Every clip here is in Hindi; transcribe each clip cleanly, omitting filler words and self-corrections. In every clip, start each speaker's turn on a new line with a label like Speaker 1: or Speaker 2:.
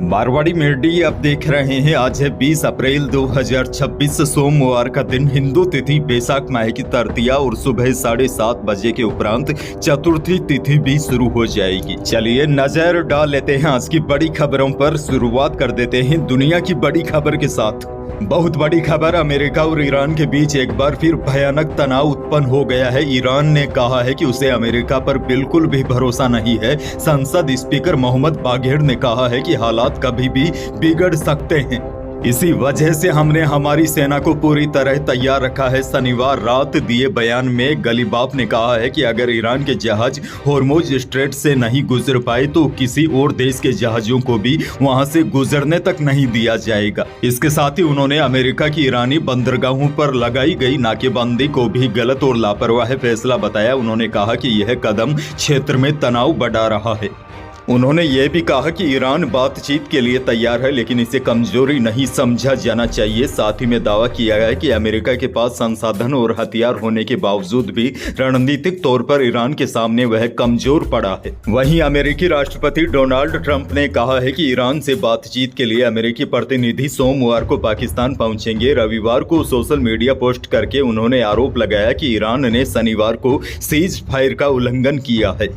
Speaker 1: मारवाड़ी मेडी आप देख रहे हैं। आज है 20 अप्रैल 2026 सोमवार का दिन। हिंदू तिथि बैसाख माह की तृतीया और सुबह 7:30 बजे के उपरांत चतुर्थी तिथि भी शुरू हो जाएगी। चलिए नजर डाल लेते हैं आज की बड़ी खबरों पर। शुरुआत कर देते हैं दुनिया की बड़ी खबर के साथ। बहुत बड़ी खबर, अमेरिका और ईरान के बीच एक बार फिर भयानक तनाव उत्पन्न हो गया है। ईरान ने कहा है कि उसे अमेरिका पर बिल्कुल भी भरोसा नहीं है। संसद स्पीकर मोहम्मद बाघेर ने कहा है कि हालात कभी भी बिगड़ सकते हैं, इसी वजह से हमने हमारी सेना को पूरी तरह तैयार रखा है। शनिवार रात दिए बयान में गलीबाफ ने कहा है कि अगर ईरान के जहाज होर्मुज स्ट्रेट से नहीं गुजर पाए तो किसी और देश के जहाजों को भी वहां से गुजरने तक नहीं दिया जाएगा। इसके साथ ही उन्होंने अमेरिका की ईरानी बंदरगाहों पर लगाई गई नाकेबंदी को भी गलत और लापरवाह फैसला बताया। उन्होंने कहा कि यह कदम क्षेत्र में तनाव बढ़ा रहा है। उन्होंने ये भी कहा कि ईरान बातचीत के लिए तैयार है, लेकिन इसे कमजोरी नहीं समझा जाना चाहिए। साथ ही में दावा किया गया कि अमेरिका के पास संसाधन और हथियार होने के बावजूद भी रणनीतिक तौर पर ईरान के सामने वह कमजोर पड़ा है। वहीं अमेरिकी राष्ट्रपति डोनाल्ड ट्रंप ने कहा है कि ईरान से बातचीत के लिए अमेरिकी प्रतिनिधि सोमवार को पाकिस्तान पहुंचेंगे। रविवार को सोशल मीडिया पोस्ट करके उन्होंने आरोप लगाया कि ईरान ने शनिवार को सीज फायर का उल्लंघन किया है।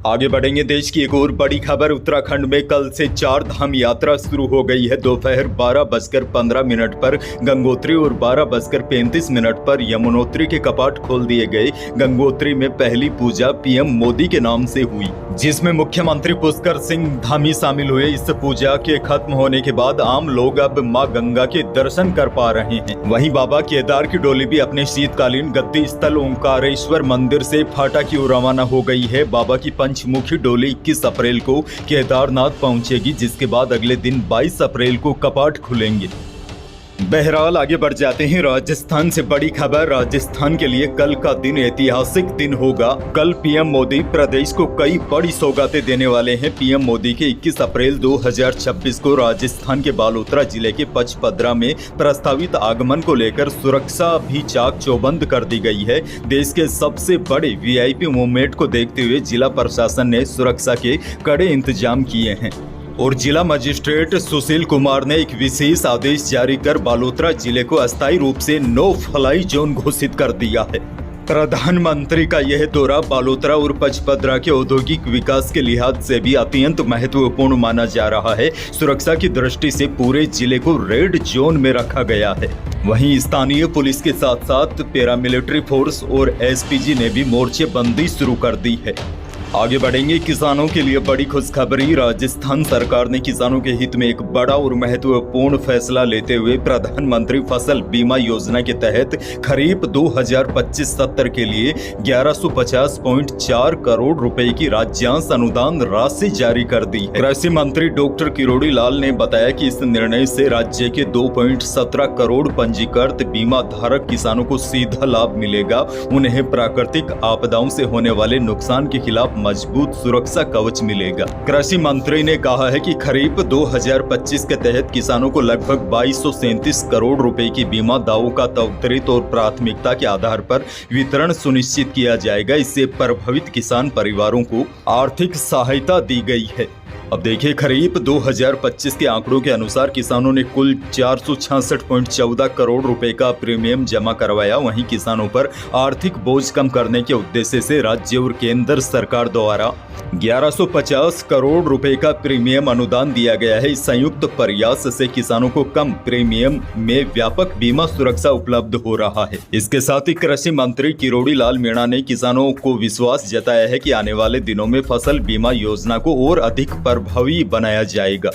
Speaker 1: आगे बढ़ेंगे। देश की एक और बड़ी खबर, उत्तराखंड में कल से 4 धाम यात्रा शुरू हो गई है। दोपहर 12:15 पर गंगोत्री और 12:35 पर यमुनोत्री के कपाट खोल दिए गए। गंगोत्री में पहली पूजा पीएम मोदी के नाम से हुई, जिसमें मुख्यमंत्री पुष्कर सिंह धामी शामिल हुए। इस पूजा के खत्म होने के बाद आम लोग अब मां गंगा के दर्शन कर पा रहे हैं। वहीं बाबा केदार की डोली भी अपने शीतकालीन गद्दी स्थल ओंकारेश्वर मंदिर से फाटा की ओर रवाना हो गई है। बाबा की पंचमुखी डोली 21 अप्रैल को केदारनाथ पहुंचेगी, जिसके बाद अगले दिन 22 अप्रैल को कपाट खुलेंगे। बहरहाल आगे बढ़ जाते हैं। राजस्थान से बड़ी खबर, राजस्थान के लिए कल का दिन ऐतिहासिक दिन होगा। कल पीएम मोदी प्रदेश को कई बड़ी सौगातें देने वाले हैं। पीएम मोदी के 21 अप्रैल 2026 को राजस्थान के बालोतरा जिले के पचपदरा में प्रस्तावित आगमन को लेकर सुरक्षा भी चाक चौबंद कर दी गई है। देश के सबसे बड़े वीआईपी मूवमेंट को देखते हुए जिला प्रशासन ने सुरक्षा के कड़े इंतजाम किए हैं और जिला मजिस्ट्रेट सुशील कुमार ने एक विशेष आदेश जारी कर बालोतरा जिले को अस्थायी रूप से नो फ्लाई जोन घोषित कर दिया है। प्रधानमंत्री का यह दौरा बालोतरा और पचपदरा के औद्योगिक विकास के लिहाज से भी अत्यंत महत्वपूर्ण माना जा रहा है। सुरक्षा की दृष्टि से पूरे जिले को रेड जोन में रखा गया है। वहीं स्थानीय पुलिस के साथ साथ पैरामिलिट्री फोर्स और एसपीजी ने भी मोर्चेबंदी शुरू कर दी है। आगे बढ़ेंगे। किसानों के लिए बड़ी खुशखबरी, राजस्थान सरकार ने किसानों के हित में एक बड़ा और महत्वपूर्ण फैसला लेते हुए प्रधानमंत्री फसल बीमा योजना के तहत खरीफ 2025-70 के लिए 1150.4 करोड़ रुपए की राज्यांश अनुदान राशि जारी कर दी है। कृषि मंत्री डॉक्टर किरोड़ी लाल ने बताया कि इस निर्णय से राज्य के 2.17 करोड़ पंजीकृत बीमा धारक किसानों को सीधा लाभ मिलेगा। उन्हें प्राकृतिक आपदाओं से होने वाले नुकसान के खिलाफ मजबूत सुरक्षा कवच मिलेगा। कृषि मंत्री ने कहा है कि खरीफ 2025 के तहत किसानों को लगभग 2237 करोड़ रुपए की बीमा दावों का त्वरित और प्राथमिकता के आधार पर वितरण सुनिश्चित किया जाएगा। इससे प्रभावित किसान परिवारों को आर्थिक सहायता दी गई है। अब देखिए, खरीफ 2025 के आंकड़ों के अनुसार किसानों ने कुल 466.14 करोड़ रुपए का प्रीमियम जमा करवाया। वहीं किसानों पर आर्थिक बोझ कम करने के उद्देश्य से राज्य और केंद्र सरकार द्वारा 1150 करोड़ रुपए का प्रीमियम अनुदान दिया गया है। इस संयुक्त प्रयास से किसानों को कम प्रीमियम में व्यापक बीमा सुरक्षा उपलब्ध हो रहा है। इसके साथ ही कृषि मंत्री किरोड़ी लाल मीणा ने किसानों को विश्वास जताया है कि आने वाले दिनों में फसल बीमा योजना को और अधिक प्रभावी बनाया जाएगा।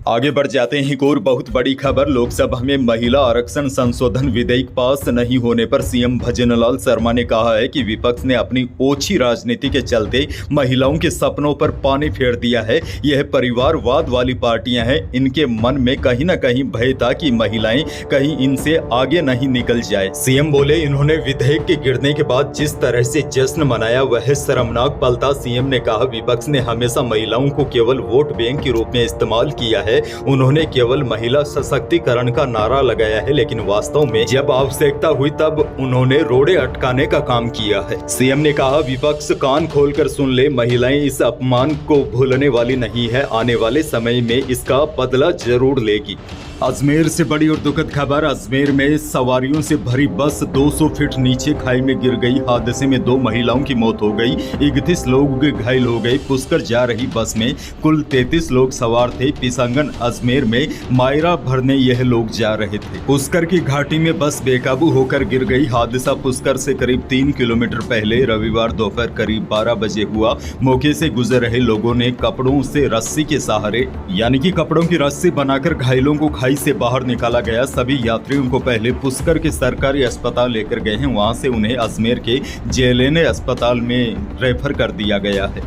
Speaker 1: आगे बढ़ जाते हैं। एक और बहुत बड़ी खबर, लोकसभा में महिला आरक्षण संशोधन विधेयक पास नहीं होने पर सीएम भजनलाल शर्मा ने कहा है कि विपक्ष ने अपनी ओछी राजनीति के चलते महिलाओं के सपनों पर पानी फेर दिया है। यह परिवारवाद वाली पार्टियां हैं, इनके मन में कहीं न कहीं भय था कि महिलाएं कहीं इनसे आगे नहीं निकल जाए। सीएम बोले, इन्होंने विधेयक के गिरने के बाद जिस तरह से जश्न मनाया वह शर्मनाक पल था। सीएम ने कहा, विपक्ष ने हमेशा महिलाओं को केवल वोट बैंक के रूप में इस्तेमाल किया है। है। उन्होंने केवल महिला सशक्तिकरण का नारा लगाया है, लेकिन वास्तव में जब आवश्यकता हुई तब उन्होंने रोड़े अटकाने का काम किया है। सीएम ने कहा, विपक्ष कान खोलकर सुन ले, महिलाएं इस अपमान को भूलने वाली नहीं है, आने वाले समय में इसका बदला जरूर लेगी। अजमेर से बड़ी और दुखद खबर। अजमेर में सवारियों से भरी बस 200 फीट नीचे खाई में गिर गई। हादसे में 2 महिलाओं की मौत हो गई, 31 लोग घायल हो गए। पुष्कर जा रही बस में कुल 33 लोग सवार थे। पिसांगन अजमेर में मायरा भरने यह लोग जा रहे थे। पुष्कर की घाटी में बस बेकाबू होकर गिर गई। हादसा पुष्कर से करीब 3 किलोमीटर पहले रविवार दोपहर करीब 12 बजे हुआ। मौके से गुजर रहे लोगों ने कपड़ों से रस्सी के सहारे, यानी कि कपड़ों की रस्सी बनाकर घायलों को से बाहर निकाला गया। सभी यात्रियों को पहले पुष्कर के सरकारी अस्पताल लेकर गए हैं, वहां से उन्हें अजमेर के जेएलएन अस्पताल में रेफर कर दिया गया है।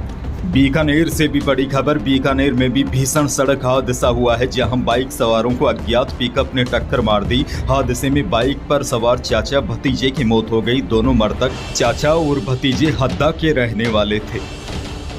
Speaker 1: बीकानेर से भी बड़ी खबर। बीकानेर में भी भीषण सड़क हादसा हुआ है, जहां बाइक सवारों को अज्ञात पिकअप ने टक्कर मार दी। हादसे में बाइक पर सवार चाचा भतीजे की मौत हो गई। दोनों मृतक चाचा और भतीजे हद्दा के रहने वाले थे।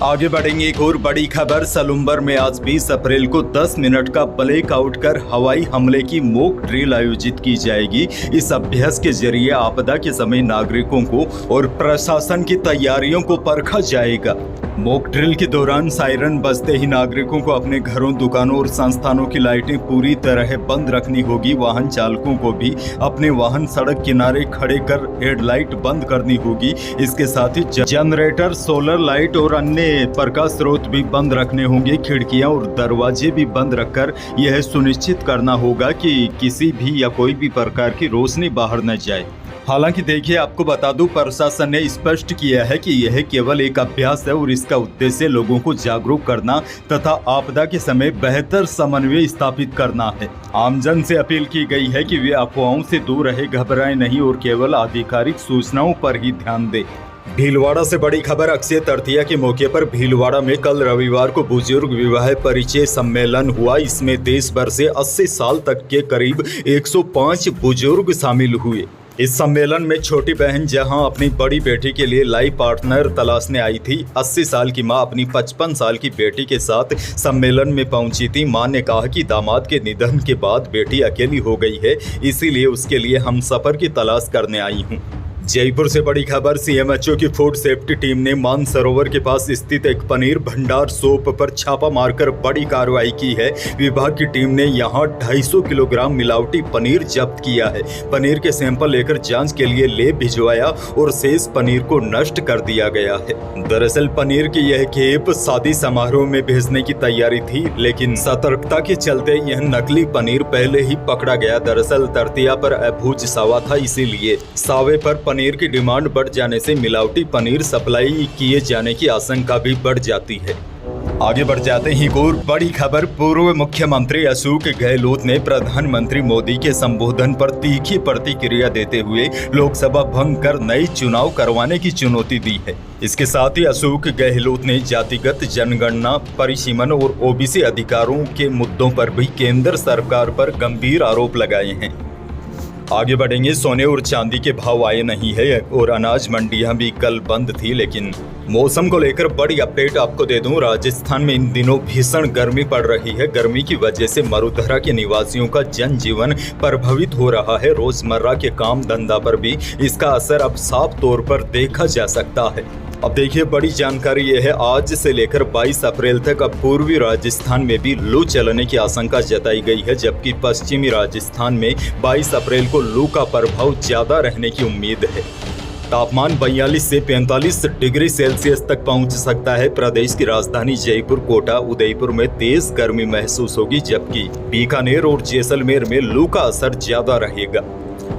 Speaker 1: आगे बढ़ेंगे। एक और बड़ी खबर। सलुम्बर में आज 20 अप्रैल को 10 मिनट का ब्लैकआउट कर हवाई हमले की मॉक ड्रिल आयोजित की जाएगी। इस अभ्यास के जरिए आपदा के समय नागरिकों को और प्रशासन की तैयारियों को परखा जाएगा। मॉक ड्रिल के दौरान सायरन बजते ही नागरिकों को अपने घरों, दुकानों और संस्थानों की लाइटें पूरी तरह बंद रखनी होगी। वाहन चालकों को भी अपने वाहन सड़क किनारे खड़े कर हेडलाइट बंद करनी होगी। इसके साथ ही जनरेटर, सोलर लाइट और अन्य प्रकाश स्रोत भी बंद रखने होंगे। खिड़कियां और दरवाजे भी बंद रखकर यह सुनिश्चित करना होगा कि किसी भी या कोई भी प्रकार की रोशनी बाहर न जाए। हालांकि देखिए, आपको बता दूं, प्रशासन ने स्पष्ट किया है कि यह केवल एक अभ्यास है और इसका उद्देश्य लोगों को जागरूक करना तथा आपदा के समय बेहतर समन्वय स्थापित करना है। आमजन से अपील की गई है कि वे अफवाहों से दूर रहे, घबराएं नहीं और केवल आधिकारिक सूचनाओं पर ही ध्यान दें। भीलवाड़ा से बड़ी खबर। अक्षय तृतीया के मौके पर भीलवाड़ा में कल रविवार को बुजुर्ग विवाह परिचय सम्मेलन हुआ। इसमें देश भर से 80 साल तक के करीब 105 बुजुर्ग शामिल हुए। इस सम्मेलन में छोटी बहन जहां अपनी बड़ी बेटी के लिए लाइफ पार्टनर तलाशने आई थी, 80 साल की मां अपनी 55 साल की बेटी के साथ सम्मेलन में पहुंची थी। मां ने कहा कि दामाद के निधन के बाद बेटी अकेली हो गई है, इसीलिए उसके लिए हम सफर की तलाश करने आई हूं। जयपुर से बड़ी खबर। सीएमएचओ की फूड सेफ्टी टीम ने मानसरोवर के पास स्थित एक पनीर भंडार शॉप पर छापा मारकर बड़ी कार्रवाई की है। विभाग की टीम ने यहां 250 किलोग्राम मिलावटी पनीर जब्त किया है। पनीर के सैंपल लेकर जांच के लिए लैब भिजवाया और शेष पनीर को नष्ट कर दिया गया है। दरअसल पनीर की यह खेप शादी समारोह में भेजने की तैयारी थी, लेकिन सतर्कता के चलते यह नकली पनीर पहले ही पकड़ा गया। दरअसल तृतीया पर अभूज सावा था, इसीलिए सावे पर पनीर की डिमांड बढ़ जाने से मिलावटी पनीर सप्लाई किए जाने की आशंका भी बढ़ जाती है। आगे बढ़ जाते ही एक और बड़ी खबर। पूर्व मुख्यमंत्री अशोक गहलोत ने प्रधानमंत्री मोदी के संबोधन पर तीखी प्रतिक्रिया देते हुए लोकसभा भंग कर नए चुनाव करवाने की चुनौती दी है। इसके साथ ही अशोक गहलोत ने जातिगत जनगणना, परिसीमन और ओबीसी अधिकारों के मुद्दों पर भी केंद्र सरकार पर गंभीर आरोप लगाए हैं। आगे बढ़ेंगे। सोने और चांदी के भाव आए नहीं है और अनाज मंडियां भी कल बंद थी, लेकिन मौसम को लेकर बड़ी अपडेट आपको दे दूं। राजस्थान में इन दिनों भीषण गर्मी पड़ रही है। गर्मी की वजह से मरुधरा के निवासियों का जनजीवन प्रभावित हो रहा है। रोजमर्रा के काम धंधा पर भी इसका असर अब साफ तौर पर देखा जा सकता है। अब देखिए, बड़ी जानकारी यह है, आज से लेकर 22 अप्रैल तक अब पूर्वी राजस्थान में भी लू चलने की आशंका जताई गई है, जबकि पश्चिमी राजस्थान में 22 अप्रैल को लू का प्रभाव ज्यादा रहने की उम्मीद है। तापमान 42 से 45 डिग्री सेल्सियस तक पहुंच सकता है। प्रदेश की राजधानी जयपुर, कोटा, उदयपुर में तेज गर्मी महसूस होगी, जबकि बीकानेर और जैसलमेर में लू का असर ज्यादा रहेगा।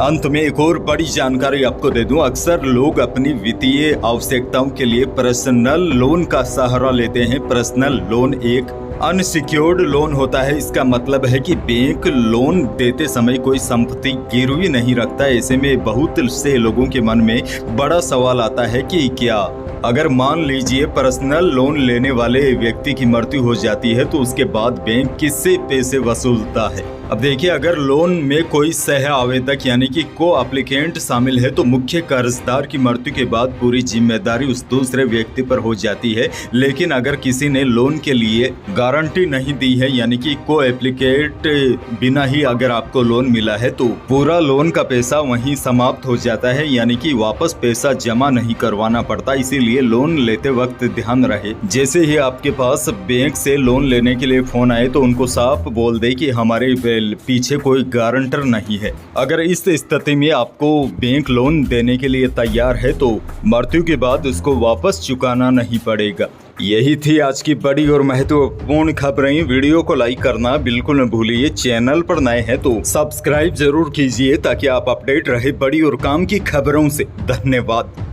Speaker 1: अंत में एक और बड़ी जानकारी आपको दे दूं। अक्सर लोग अपनी वित्तीय आवश्यकताओं के लिए पर्सनल लोन का सहारा लेते हैं। पर्सनल लोन एक अनसिक्योर्ड लोन होता है। इसका मतलब है कि बैंक लोन देते समय कोई संपत्ति गिरवी नहीं रखता। ऐसे में बहुत से लोगों के मन में बड़ा सवाल आता है कि क्या अगर मान लीजिए पर्सनल लोन लेने वाले व्यक्ति की मृत्यु हो जाती है तो उसके बाद बैंक किससे पैसे वसूलता है। अब देखिए, अगर लोन में कोई सह आवेदक यानी कि को एप्लीकेंट शामिल है तो मुख्य कर्जदार की मृत्यु के बाद पूरी जिम्मेदारी उस दूसरे व्यक्ति पर हो जाती है। लेकिन अगर किसी ने लोन के लिए गारंटी नहीं दी है यानी कि को एप्लीकेंट बिना ही अगर आपको लोन मिला है तो पूरा लोन का पैसा वहीं समाप्त हो जाता है, यानी कि वापस पैसा जमा नहीं करवाना पड़ता। इसीलिए लोन लेते वक्त ध्यान रहे, जैसे ही आपके पास बैंक से लोन लेने के लिए फोन आए तो उनको साफ बोल दे कि हमारे पीछे कोई गारंटर नहीं है। अगर इस स्थिति में आपको बैंक लोन देने के लिए तैयार है तो मृत्यु के बाद उसको वापस चुकाना नहीं पड़ेगा। यही थी आज की बड़ी और महत्वपूर्ण खबरें। वीडियो को लाइक करना बिल्कुल न भूलिए। चैनल पर नए हैं तो सब्सक्राइब जरूर कीजिए ताकि आप अपडेट रहे बड़ी और काम की खबरों से। धन्यवाद।